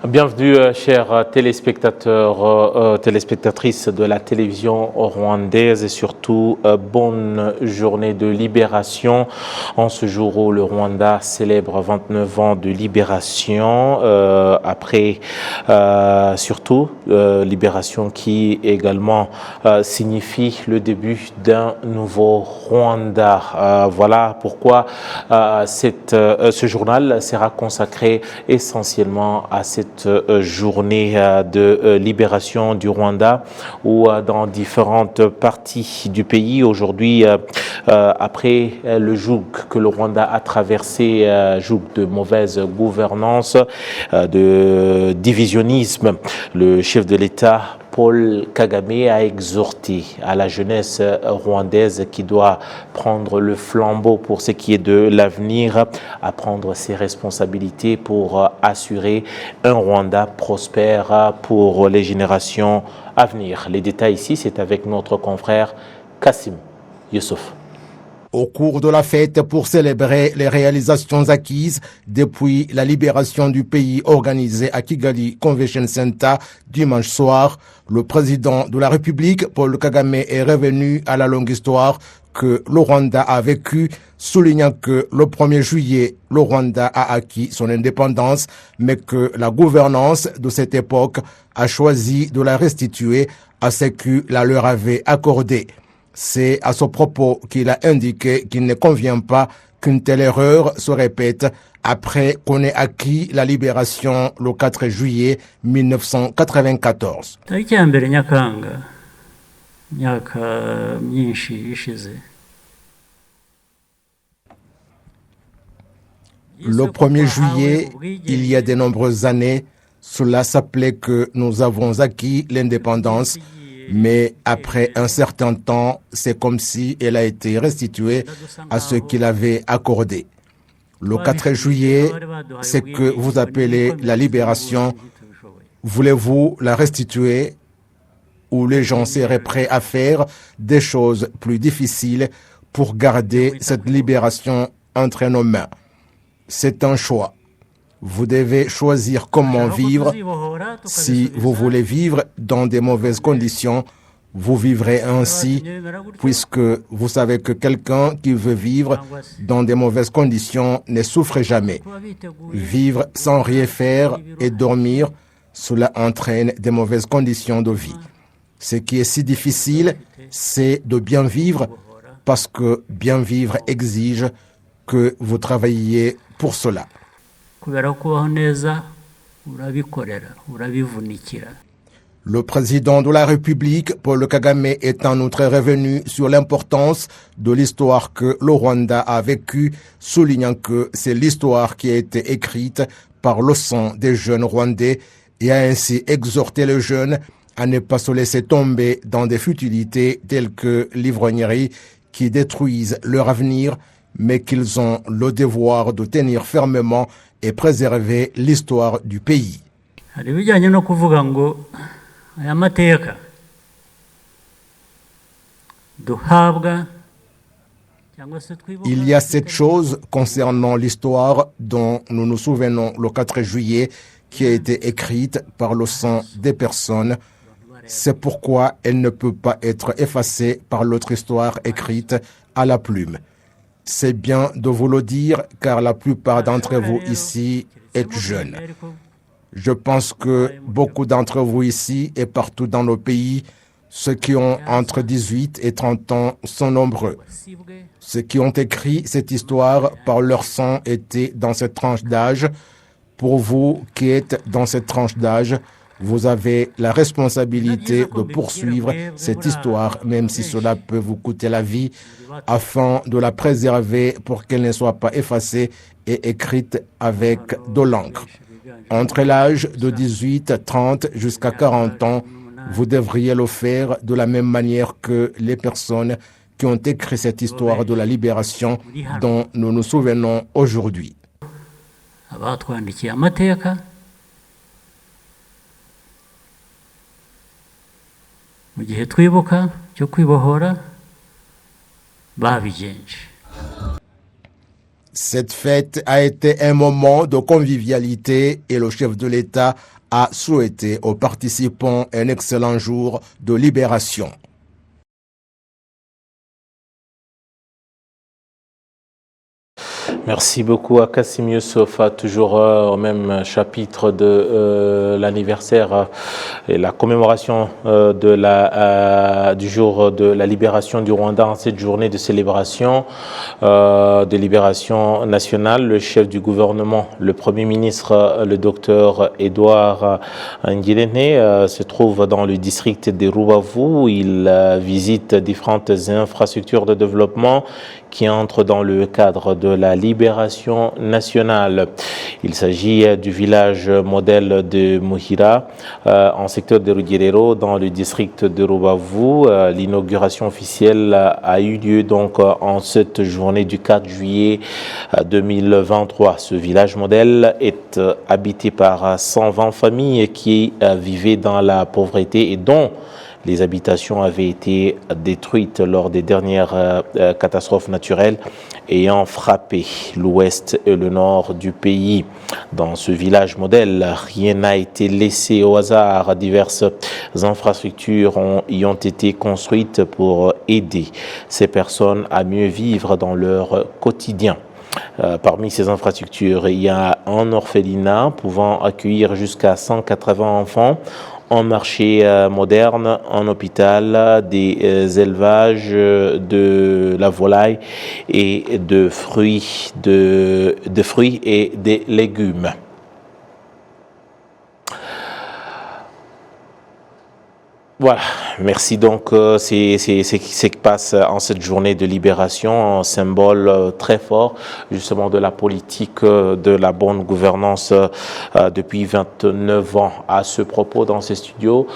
Bienvenue, chers téléspectateurs, téléspectatrices de la télévision rwandaise et surtout bonne journée de libération en ce jour où le Rwanda célèbre 29 ans de libération, après surtout libération qui également signifie le début d'un nouveau Rwanda. Voilà pourquoi ce journal sera consacré essentiellement à cette journée de libération du Rwanda où dans différentes parties du pays aujourd'hui, après le joug que le Rwanda a traversé, joug de mauvaise gouvernance, de divisionnisme, le chef de l'État Paul Kagame a exhorté à la jeunesse rwandaise qui doit prendre le flambeau pour ce qui est de l'avenir, à prendre ses responsabilités pour assurer un Rwanda prospère pour les générations à venir. Les détails ici, c'est avec notre confrère Kassim Youssouf. Au cours de la fête pour célébrer les réalisations acquises depuis la libération du pays organisée à Kigali Convention Center dimanche soir, le président de la République, Paul Kagame, est revenu à la longue histoire que le Rwanda a vécue, soulignant que le 1er juillet, le Rwanda a acquis son indépendance, mais que la gouvernance de cette époque a choisi de la restituer à ce que la leur avait accordé. C'est à ce propos qu'il a indiqué qu'il ne convient pas qu'une telle erreur se répète après qu'on ait acquis la libération le 4 juillet 1994. Le 1er juillet, il y a de nombreuses années, cela s'appelait que nous avons acquis l'indépendance. Mais après un certain temps, c'est comme si elle a été restituée à ce qu'il avait accordé. Le 4 juillet, c'est que vous appelez la libération. Voulez-vous la restituer ou les gens seraient prêts à faire des choses plus difficiles pour garder cette libération entre nos mains? C'est un choix. Vous devez choisir comment vivre. Si vous voulez vivre dans des mauvaises conditions, vous vivrez ainsi, puisque vous savez que quelqu'un qui veut vivre dans des mauvaises conditions ne souffre jamais. Vivre sans rien faire et dormir, cela entraîne des mauvaises conditions de vie. Ce qui est si difficile, c'est de bien vivre, parce que bien vivre exige que vous travailliez pour cela. Le président de la République, Paul Kagame, est en outre revenu sur l'importance de l'histoire que le Rwanda a vécue, soulignant que c'est l'histoire qui a été écrite par le sang des jeunes Rwandais et a ainsi exhorté les jeunes à ne pas se laisser tomber dans des futilités telles que l'ivrognerie qui détruisent leur avenir, mais qu'ils ont le devoir de tenir fermement et préserver l'histoire du pays. Il y a cette chose concernant l'histoire dont nous nous souvenons le 4 juillet qui a été écrite par le sang des personnes. C'est pourquoi elle ne peut pas être effacée par l'autre histoire écrite à la plume. C'est bien de vous le dire, car la plupart d'entre vous ici êtes jeunes. Je pense que beaucoup d'entre vous ici et partout dans nos pays, ceux qui ont entre 18 et 30 ans sont nombreux. Ceux qui ont écrit cette histoire par leur sang étaient dans cette tranche d'âge. Pour vous qui êtes dans cette tranche d'âge, vous avez la responsabilité de poursuivre cette histoire, même si cela peut vous coûter la vie, afin de la préserver pour qu'elle ne soit pas effacée et écrite avec de l'encre. Entre l'âge de 18, 30 jusqu'à 40 ans, vous devriez le faire de la même manière que les personnes qui ont écrit cette histoire de la libération dont nous nous souvenons aujourd'hui. Cette fête a été un moment de convivialité et le chef de l'État a souhaité aux participants un excellent jour de libération. Merci beaucoup à Kassim Youssouf, toujours au même chapitre de l'anniversaire et la commémoration du jour de la libération du Rwanda en cette journée de célébration de libération nationale. Le chef du gouvernement, le Premier ministre, le docteur Edouard Ngirente, se trouve dans le district de Rubavu. Il visite différentes infrastructures de développement qui entrent dans le cadre de la libération nationale. Il s'agit du village modèle de Muhira, en secteur de Rugerero, dans le district de Rubavu. L'inauguration officielle a eu lieu donc en cette journée du 4 juillet 2023. Ce village modèle est habité par 120 familles qui vivaient dans la pauvreté et dont les habitations avaient été détruites lors des dernières catastrophes naturelles ayant frappé l'ouest et le nord du pays. Dans ce village modèle, rien n'a été laissé au hasard. Diverses infrastructures y ont été construites pour aider ces personnes à mieux vivre dans leur quotidien. Parmi ces infrastructures, il y a un orphelinat pouvant accueillir jusqu'à 180 enfants, un marché moderne, un hôpital, des élevages de la volaille et de fruits et des légumes. Voilà, merci donc. C'est ce qui passe en cette journée de libération, un symbole très fort justement de la politique de la bonne gouvernance depuis 29 ans. À ce propos, dans ces studios,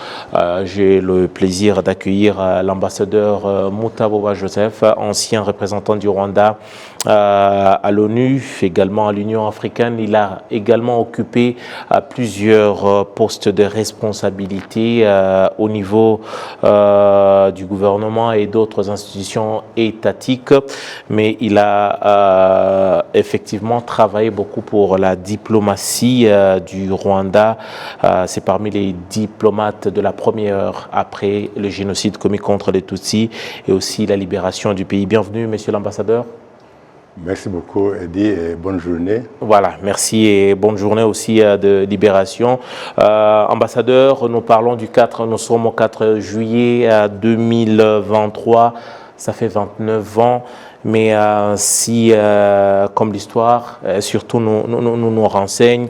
j'ai le plaisir d'accueillir l'ambassadeur Mutaboba Joseph, ancien représentant du Rwanda à l'ONU, également à l'Union africaine. Il a également occupé plusieurs postes de responsabilité au niveau du gouvernement et d'autres institutions étatiques, mais il a effectivement travaillé beaucoup pour la diplomatie du Rwanda. C'est parmi les diplomates de la première heure après le génocide commis contre les Tutsis et aussi la libération du pays. Bienvenue, monsieur l'ambassadeur. Merci beaucoup, Eddy, et bonne journée. Voilà, merci et bonne journée aussi de libération. Ambassadeur, nous sommes au 4 juillet 2023, ça fait 29 ans, mais si, comme l'histoire, surtout nous renseigne,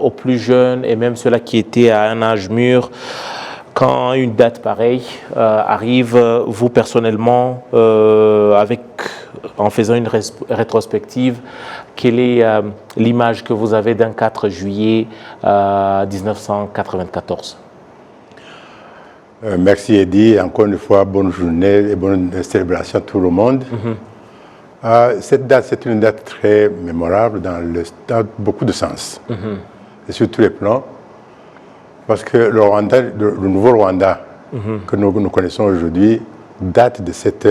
aux plus jeunes et même ceux-là qui étaient à un âge mûr, quand une date pareille arrive, vous personnellement, en faisant une rétrospective, quelle est l'image que vous avez d'un 4 juillet 1994? Merci Eddy, encore une fois, bonne journée et bonne célébration à tout le monde. Cette date, c'est une date très mémorable dans beaucoup de sens, et sur tous les plans. Parce que le nouveau Rwanda que nous connaissons aujourd'hui date de cette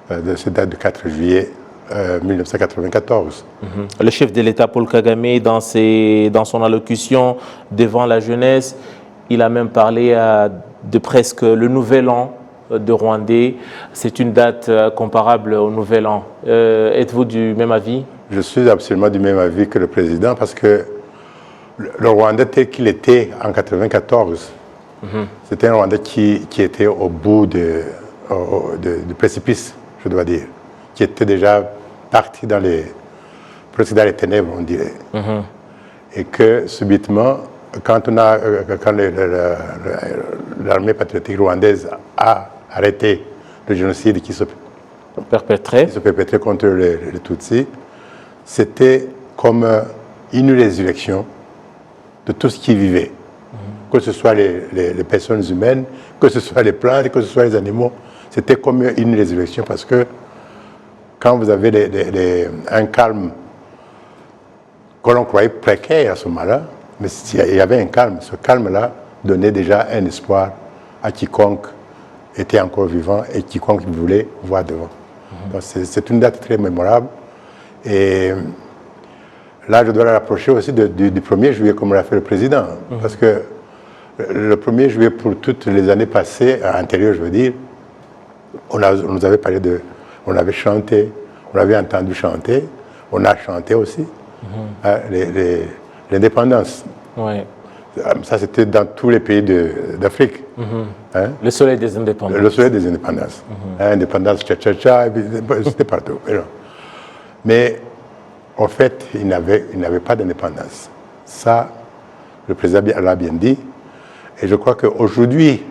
date du 4 juillet 1994. Le chef de l'État, Paul Kagame, dans son allocution devant la jeunesse, il a même parlé de presque le nouvel an de Rwandais. C'est une date comparable au nouvel an. Êtes-vous du même avis? Je suis absolument du même avis que le président parce que le Rwanda tel qu'il était en 1994, c'était un Rwanda qui était au bout du précipice, je dois dire, qui était déjà parti presque dans les ténèbres, on dirait. Et que subitement, quand l'armée patriotique rwandaise a arrêté le génocide qui se perpétrait contre les Tutsis, c'était comme une résurrection de tout ce qui vivait, que ce soit les personnes humaines, que ce soit les plantes, que ce soit les animaux. C'était comme une résurrection parce que quand vous avez un calme que l'on croyait précaire à ce moment-là, mais il y avait un calme, ce calme-là donnait déjà un espoir à quiconque était encore vivant et quiconque voulait voir devant. Donc c'est une date très mémorable Et là, je dois la rapprocher aussi du 1er juillet, comme l'a fait le président. Parce que le 1er juillet, pour toutes les années passées, antérieures, je veux dire, on nous avait parlé on avait chanté, on avait entendu chanter, on a chanté aussi l'indépendance. Ouais. Ça, c'était dans tous les pays d'Afrique. Hein? Le soleil des indépendances. Le soleil des indépendances. Indépendance, tcha-tcha-tcha, c'était partout. Mais en fait, il n'avait pas d'indépendance. Ça, le président l'a bien dit. Et je crois qu'aujourd'hui,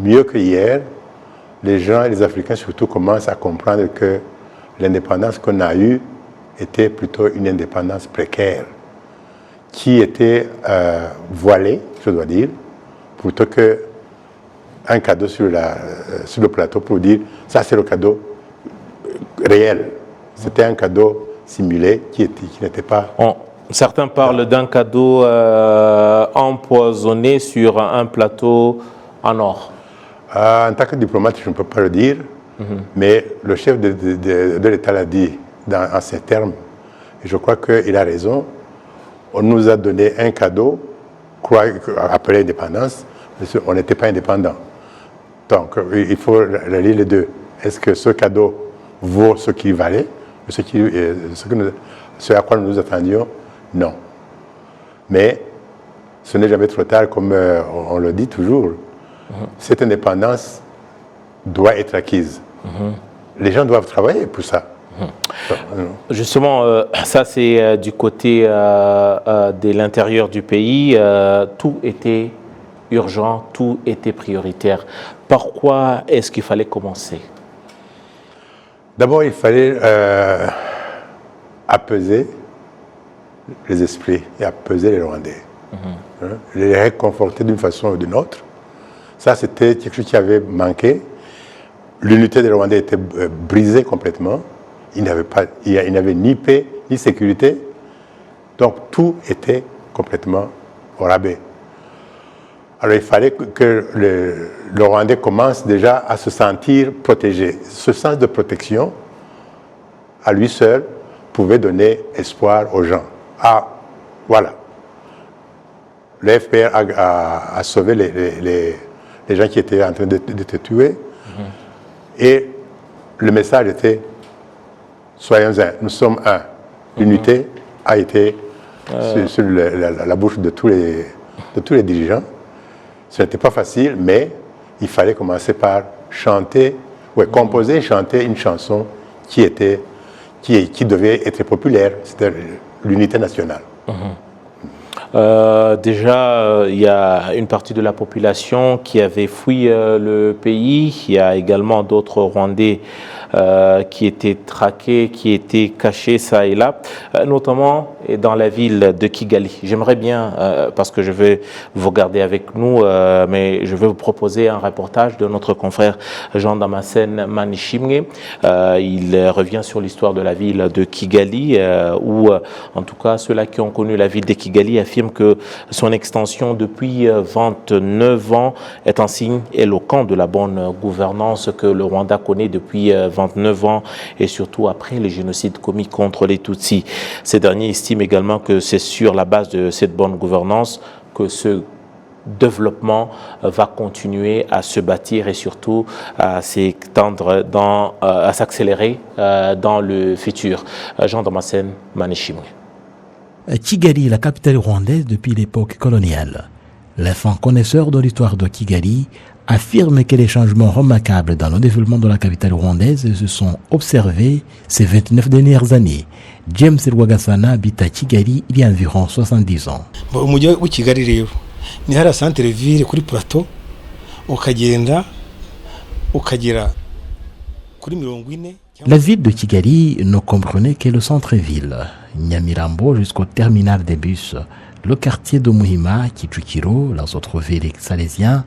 mieux que hier, les gens, les Africains surtout, commencent à comprendre que l'indépendance qu'on a eue était plutôt une indépendance précaire, qui était voilée, je dois dire, plutôt qu'un cadeau sur le plateau pour dire ça c'est le cadeau réel. C'était un cadeau simulé qui n'était pas... Certains parlent d'un cadeau empoisonné sur un plateau en or. En tant que diplomate, je ne peux pas le dire, mais le chef de l'État l'a dit en ces termes, et je crois qu'il a raison. On nous a donné un cadeau, appelé indépendance, mais on n'était pas indépendant. Donc, il faut relier les deux. Est-ce que ce cadeau vaut ce qu'il valait, ce à quoi nous nous attendions? Non. Mais ce n'est jamais trop tard, comme on le dit toujours. Cette indépendance doit être acquise. Les gens doivent travailler pour ça. Justement, ça c'est du côté de l'intérieur du pays. Tout était urgent, tout était prioritaire. Par quoi est-ce qu'il fallait commencer? D'abord, il fallait apaiser les esprits et apaiser les Rwandais. Les réconforter d'une façon ou d'une autre. Ça, c'était quelque chose qui avait manqué. L'unité des Rwandais était brisée complètement. Il n'avait ni paix, ni sécurité. Donc, tout était complètement au rabais. Alors, il fallait que le Rwandais commence déjà à se sentir protégé. Ce sens de protection, à lui seul, pouvait donner espoir aux gens. Ah, voilà. Le FPR a sauvé les gens qui étaient en train de te tuer. Et le message était soyons un, nous sommes un. L'unité a été sur la bouche de tous les dirigeants. Ce n'était pas facile, mais il fallait commencer par chanter, composer et chanter une chanson qui devait être populaire. C'était l'unité nationale. Déjà, il y a une partie de la population qui avait fui le pays. Il y a également d'autres Rwandais qui étaient traqués, qui étaient cachés ça et là, notamment dans la ville de Kigali. J'aimerais bien, parce que je vais vous garder avec nous, mais je vais vous proposer un reportage de notre confrère Jean Damascène Manishimwe. Il revient sur l'histoire de la ville de Kigali, où en tout cas ceux-là qui ont connu la ville de Kigali affirment que son extension depuis 29 ans est un signe éloquent de la bonne gouvernance que le Rwanda connaît depuis 29 ans et surtout après les génocides commis contre les Tutsis. Ces derniers estiment également que c'est sur la base de cette bonne gouvernance que ce développement va continuer à se bâtir et surtout à s'étendre, à s'accélérer dans le futur. Jean Damascène Manishimwe. Kigali est la capitale rwandaise depuis l'époque coloniale. Les fins connaisseurs de l'histoire de Kigali affirment que les changements remarquables dans le développement de la capitale rwandaise se sont observés ces 29 dernières années. James Rwagasana habite à Kigali il y a environ 70 ans. Ni hara centre ville kuri plateau ukagenda ukagera kuri 40. La ville de Kigali ne comprenait que le centre-ville, Nyamirambo jusqu'au terminal des bus, le quartier de Muhima, Kicukiro, les autres villes salésiennes,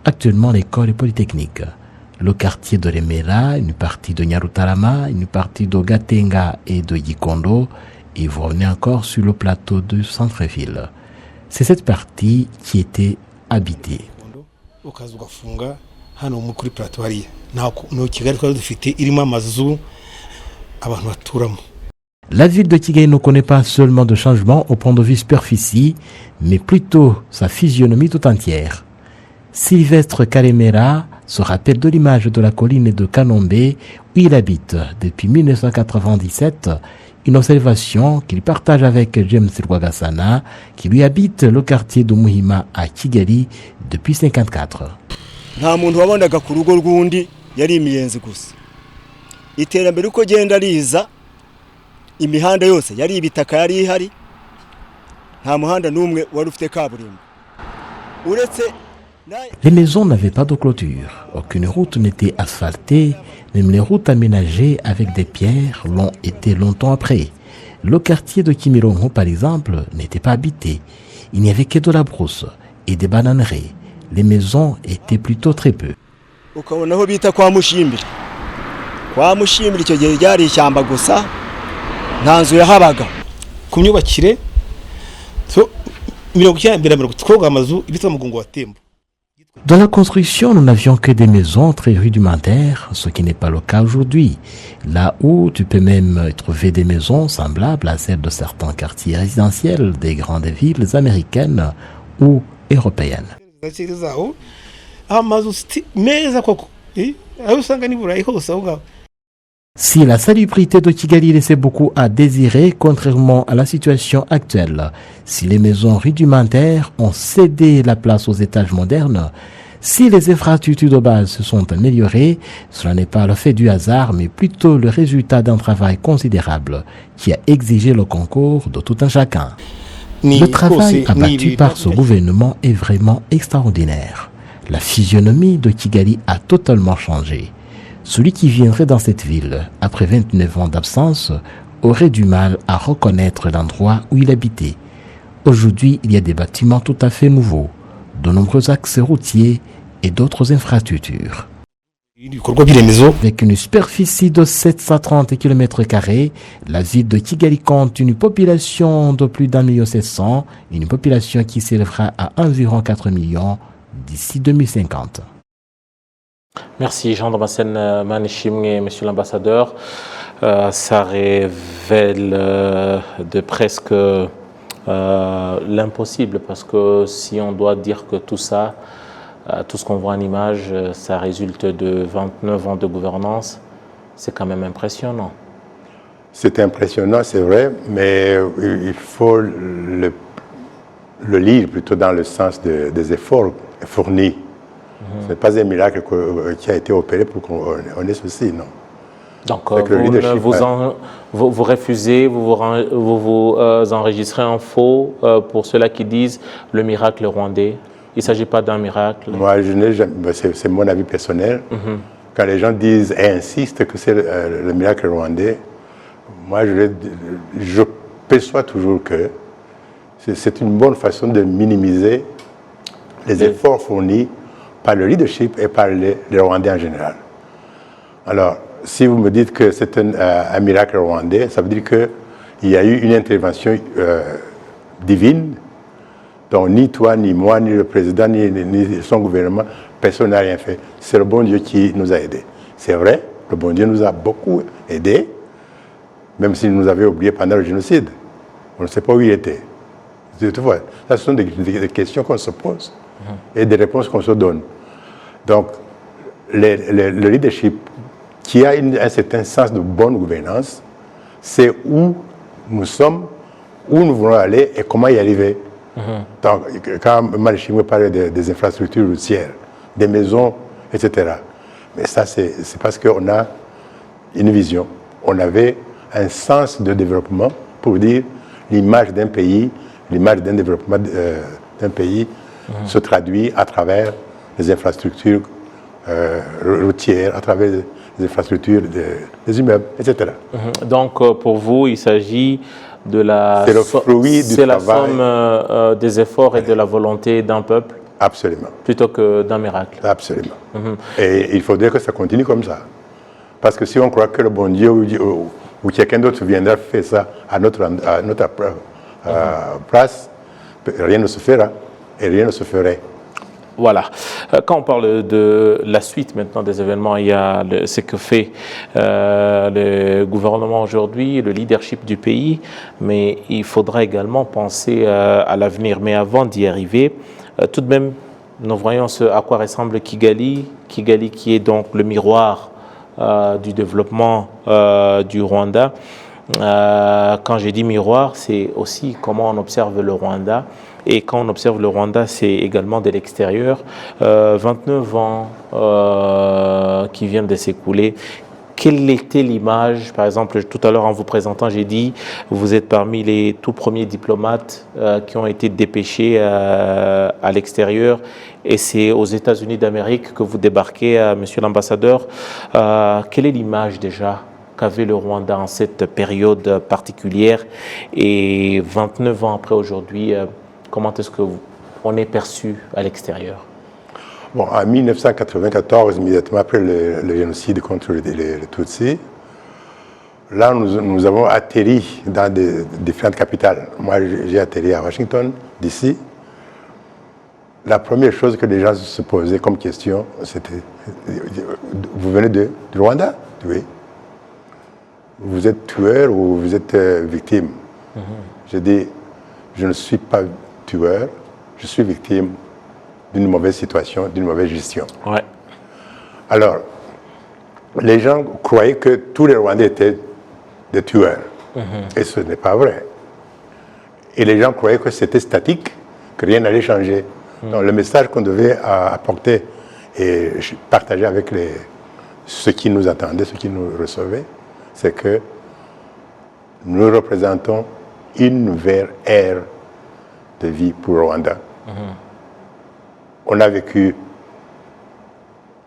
actuellement l'école polytechnique, le quartier de Remera, une partie de Nyarutarama, une partie de Gatenga et de Gikondo, et vous revenez encore sur le plateau du centre-ville. C'est cette partie qui était habitée. abantu baturamo. La ville de Kigali ne connaît pas seulement de changements au point de vue superficie, mais plutôt sa physionomie tout entière. Sylvestre Karemera se rappelle de l'image de la colline de Kanombe où il habite depuis 1997, une observation qu'il partage avec James Rwagasana qui lui habite le quartier de Muhima à Kigali depuis 1954. Nta muntu wabonaga ku rugo rw'undi yari imiyenzi gusa. Iterambere uko genda riza imihanda yose yari ibitaka yari ihari. Nta muhanda n'umwe wari ufite kaburimbo. Uretse les maisons n'avaient pas de clôture, aucune route n'était asphaltée, même les routes aménagées avec des pierres l'ont été longtemps après. Le quartier de Kimirongo, par exemple, n'était pas habité. Il n'y avait que de la brousse et des bananeries. Les maisons étaient plutôt très peu. ukabona aho bita kwa Mushimbiri. Kwa Mushimbiri icyo gihe ryari ishyamba gusa, nta nzu yahabaga. Ku myubakire so 1920 amazu ibitwa mugongo wa tembo. Dans la construction, nous n'avions que des maisons très rudimentaires, ce qui n'est pas le cas aujourd'hui. Là où tu peux même trouver des maisons semblables à celles de certains quartiers résidentiels des grandes villes américaines ou européennes. Si la salubrité de Kigali laissait beaucoup à désirer, contrairement à la situation actuelle, si les maisons rudimentaires ont cédé la place aux étages modernes, si les infrastructures de base se sont améliorées, cela n'est pas le fait du hasard, mais plutôt le résultat d'un travail considérable qui a exigé le concours de tout un chacun. Le travail abattu par ce gouvernement est vraiment extraordinaire. La physionomie de Kigali a totalement changé. Celui qui viendrait dans cette ville, après 29 ans d'absence, aurait du mal à reconnaître l'endroit où il habitait. Aujourd'hui, il y a des bâtiments tout à fait nouveaux, de nombreux axes routiers et d'autres infrastructures. Avec une superficie de 730 km², la ville de Kigali compte une population de plus d'1,7 million, une population qui s'élèvera à environ 4 millions d'ici 2050. Merci Jean-Damascène Manishimwe, monsieur l'ambassadeur. Ça révèle de presque l'impossible, parce que si on doit dire que tout ça, tout ce qu'on voit en image, ça résulte de 29 ans de gouvernance, c'est quand même impressionnant. C'est impressionnant, c'est vrai, mais il faut le lire plutôt dans le sens des efforts fournis. Ce n'est pas un miracle qui a été opéré pour qu'on ait ceci, non. Donc vous refusez, vous enregistrez en faux pour ceux-là qui disent le miracle rwandais. Il ne s'agit pas d'un miracle. Moi, c'est mon avis personnel. Quand les gens disent et insistent que c'est le miracle rwandais, moi je perçois toujours que c'est une bonne façon de minimiser les efforts fournis par le leadership et par les Rwandais en général. Alors, si vous me dites que c'est un miracle rwandais, ça veut dire qu'il y a eu une intervention divine, dont ni toi, ni moi, ni le président, ni son gouvernement, personne n'a rien fait. C'est le bon Dieu qui nous a aidés. C'est vrai, le bon Dieu nous a beaucoup aidés, même s'il nous avait oubliés pendant le génocide. On ne sait pas où il était. Toutefois, ça, ce sont des questions qu'on se pose et des réponses qu'on se donne. Donc, le leadership qui a un certain sens de bonne gouvernance, c'est où nous sommes, où nous voulons aller et comment y arriver. Donc, quand Manishimwe parlait des infrastructures routières, des maisons, etc. Mais ça, c'est parce qu'on a une vision. On avait un sens de développement pour dire l'image d'un pays, l'image d'un développement d'un pays se traduit à travers les infrastructures routières, à travers les infrastructures des immeubles, etc. Donc, pour vous, il s'agit de la somme des efforts et de la volonté d'un peuple. Absolument. Plutôt que d'un miracle. Absolument. Et il faudrait que ça continue comme ça. Parce que si on croit que le bon Dieu ou quelqu'un d'autre viendra faire ça à notre place, rien ne se fera et rien ne se ferait. Voilà. Quand on parle de la suite maintenant des événements, il y a ce que fait le gouvernement aujourd'hui, le leadership du pays, mais il faudra également penser à l'avenir. Mais avant d'y arriver, tout de même, nous voyons à quoi ressemble Kigali. Kigali qui est donc le miroir du développement du Rwanda. Quand j'ai dit miroir, c'est aussi comment on observe le Rwanda. Et quand on observe le Rwanda, c'est également de l'extérieur. 29 ans qui viennent de s'écouler. Quelle était l'image? Par exemple, tout à l'heure en vous présentant, j'ai dit, vous êtes parmi les tout premiers diplomates qui ont été dépêchés à l'extérieur. Et c'est aux États-Unis d'Amérique que vous débarquez, monsieur l'ambassadeur. Quelle est l'image déjà qu'avait le Rwanda en cette période particulière? Et 29 ans après aujourd'hui, comment est-ce qu'on est perçu à l'extérieur? Bon, en 1994, immédiatement après le génocide contre les Tutsis, là, nous avons atterri dans différentes capitales. Moi, j'ai atterri à Washington, D.C. La première chose que les gens se posaient comme question, c'était « Vous venez du Rwanda ?» Oui. « Vous êtes tueur ou vous êtes victime ?» J'ai dit « Je ne suis pas tueur, je suis victime d'une mauvaise situation, d'une mauvaise gestion. » Ouais. Alors, les gens croyaient que tous les Rwandais étaient des tueurs. Et ce n'est pas vrai. Et les gens croyaient que c'était statique, que rien n'allait changer. Donc, le message qu'on devait apporter et partager avec ceux qui nous attendaient, ceux qui nous recevaient, c'est que nous représentons une nouvelle ère de vie pour le Rwanda. On a vécu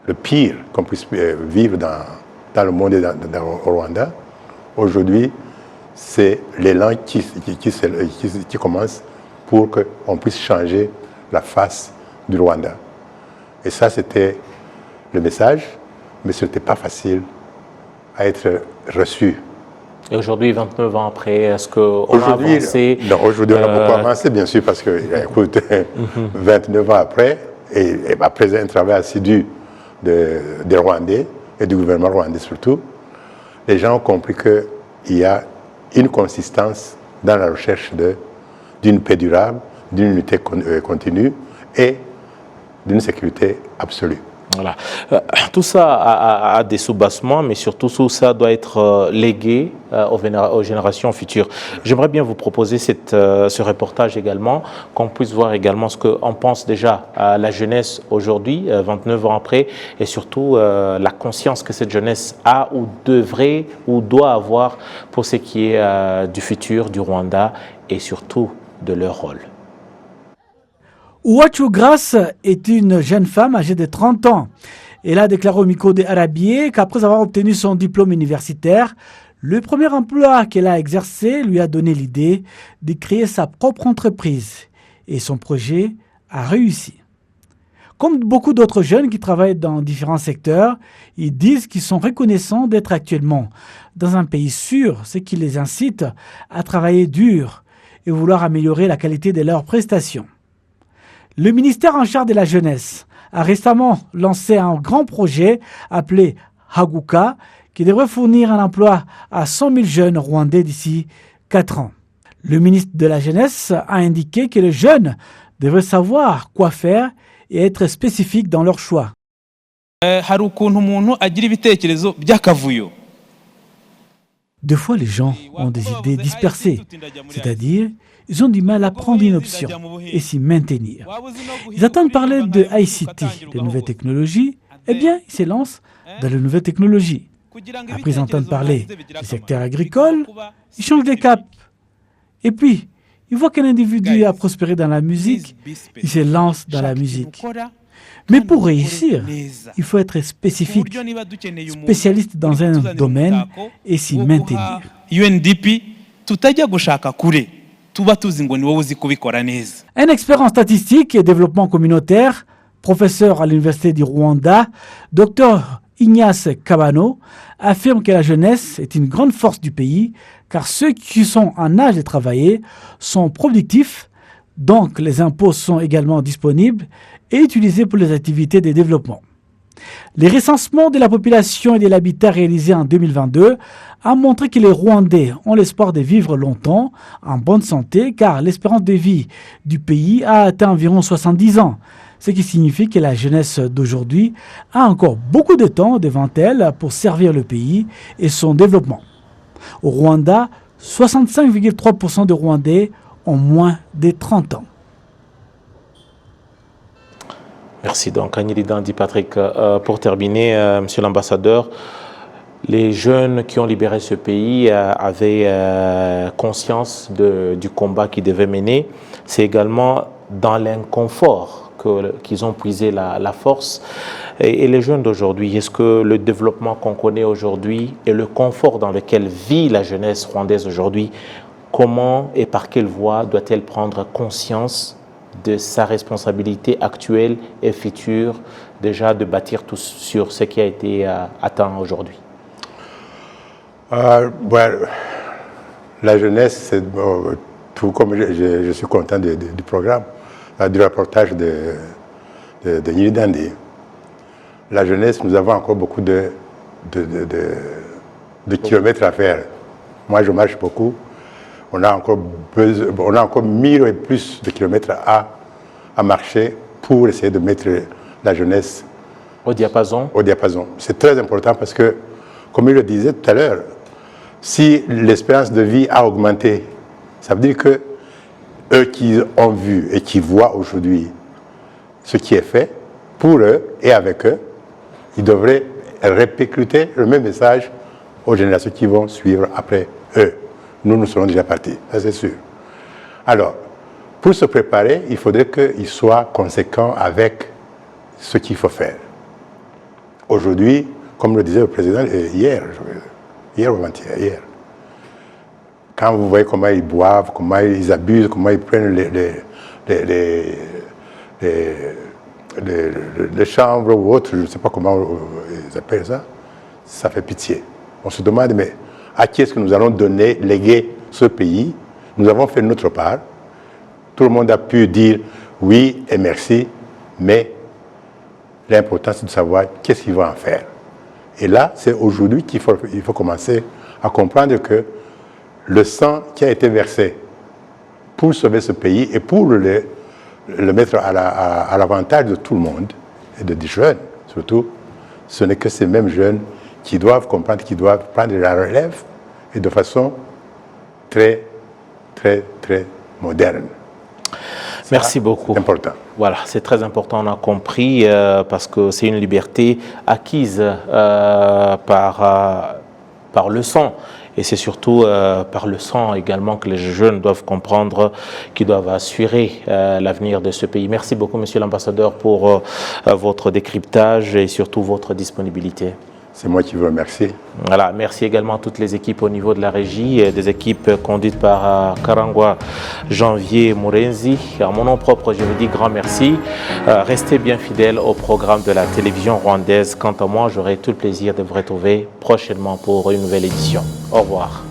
le pire qu'on puisse vivre dans le monde et au Rwanda. Aujourd'hui, c'est l'élan qui commence pour qu'on puisse changer la face du Rwanda. Et ça, c'était le message, mais ce n'était pas facile à être reçu. Et aujourd'hui, 29 ans après, est-ce qu'on a avancé? Non, aujourd'hui, on a beaucoup avancé, bien sûr, parce que, écoute, 29 ans après, et après un travail assidu des Rwandais et du gouvernement rwandais surtout, les gens ont compris qu'il y a une consistance dans la recherche d'une paix durable, d'une unité continue et d'une sécurité absolue. Voilà. Tout ça a des soubassements, mais surtout tout ça doit être légué aux générations futures. J'aimerais bien vous proposer ce reportage également, qu'on puisse voir également ce qu'on pense déjà à la jeunesse aujourd'hui, 29 ans après, et surtout la conscience que cette jeunesse a ou devrait ou doit avoir pour ce qui est du futur du Rwanda et surtout de leur rôle. Uwachu Grace est une jeune femme âgée de 30 ans. Elle a déclaré au micro des Arabiers qu'après avoir obtenu son diplôme universitaire, le premier emploi qu'elle a exercé lui a donné l'idée de créer sa propre entreprise. Et son projet a réussi. Comme beaucoup d'autres jeunes qui travaillent dans différents secteurs, ils disent qu'ils sont reconnaissants d'être actuellement dans un pays sûr, ce qui les incite à travailler dur et vouloir améliorer la qualité de leurs prestations. Le ministère en charge de la jeunesse a récemment lancé un grand projet appelé Haguka qui devrait fournir un emploi à 100 000 jeunes rwandais d'ici 4 ans. Le ministre de la Jeunesse a indiqué que les jeunes devraient savoir quoi faire et être spécifiques dans leur choix. Des fois, les gens ont des idées dispersées, c'est-à-dire ils ont du mal à prendre une option et s'y maintenir. Ils attendent parler de ICT, de nouvelles technologies, eh bien, ils se lancent dans les nouvelles technologies. Après, ils entendent parler du secteur agricole, ils changent de cap. Et puis, ils voient qu'un individu a prospéré dans la musique, ils se lancent dans la musique. Mais pour réussir, il faut être spécifique, spécialiste dans un domaine et s'y maintenir. Un expert en statistique et développement communautaire, professeur à l'Université du Rwanda, Dr Ignace Kabano, affirme que la jeunesse est une grande force du pays car ceux qui sont en âge de travailler sont productifs, Donc, les impôts sont également disponibles et utilisés pour les activités de développement. Les recensements de la population et de l'habitat réalisés en 2022 a montré que les Rwandais ont l'espoir de vivre longtemps, en bonne santé, car l'espérance de vie du pays a atteint environ 70 ans, ce qui signifie que la jeunesse d'aujourd'hui a encore beaucoup de temps devant elle pour servir le pays et son développement. Au Rwanda, 65,3% de Rwandais ont moins de 30 ans. Merci donc Agnelli Dandy Patrick. Pour terminer, Monsieur l'ambassadeur, les jeunes qui ont libéré ce pays avaient conscience du combat qu'ils devaient mener. C'est également dans l'inconfort qu'ils ont puisé la force. Et les jeunes d'aujourd'hui, est-ce que le développement qu'on connaît aujourd'hui et le confort dans lequel vit la jeunesse rwandaise aujourd'hui, comment et par quelle voie doit-elle prendre conscience de sa responsabilité actuelle et future, déjà de bâtir tout sur ce qui a été atteint aujourd'hui? La jeunesse, tout comme je suis content du programme, du reportage de Agnelli Dandy. La jeunesse, nous avons encore beaucoup de kilomètres à faire. Moi, je marche beaucoup. On a encore 1000 et plus de kilomètres à marcher pour essayer de mettre la jeunesse au diapason. C'est très important parce que, comme il le disait tout à l'heure, si l'espérance de vie a augmenté, ça veut dire que eux qui ont vu et qui voient aujourd'hui ce qui est fait, pour eux et avec eux, ils devraient répercuter le même message aux générations qui vont suivre après eux. Nous serons déjà partis, ça c'est sûr. Alors, pour se préparer, il faudrait qu'ils soient conséquents avec ce qu'il faut faire. Aujourd'hui, comme le disait le président hier ou avant-hier, quand vous voyez comment ils boivent, comment ils abusent, comment ils prennent les chambres ou autres, je ne sais pas comment ils appellent ça, ça fait pitié. On se demande, mais à qui est-ce que nous allons léguer ce pays? Nous avons fait notre part. Tout le monde a pu dire oui et merci, mais l'important c'est de savoir qu'est-ce qu'il va en faire. Et là, c'est aujourd'hui qu'il faut commencer à comprendre que le sang qui a été versé pour sauver ce pays et pour le mettre à l'avantage de tout le monde, et des jeunes surtout, ce n'est que ces mêmes jeunes qui doivent comprendre, qui doivent prendre la relève et de façon très, très, très moderne. Merci beaucoup. C'est important. Voilà, c'est très important, on a compris, parce que c'est une liberté acquise par le sang. Et c'est surtout par le sang également que les jeunes doivent comprendre qu'ils doivent assurer l'avenir de ce pays. Merci beaucoup, Monsieur l'ambassadeur, pour votre décryptage et surtout votre disponibilité. C'est moi qui vous remercie. Voilà, merci également à toutes les équipes au niveau de la régie, des équipes conduites par Karangwa Janvier Mourenzi. À mon nom propre, je vous dis grand merci. Restez bien fidèles au programme de la télévision rwandaise. Quant à moi, j'aurai tout le plaisir de vous retrouver prochainement pour une nouvelle édition. Au revoir.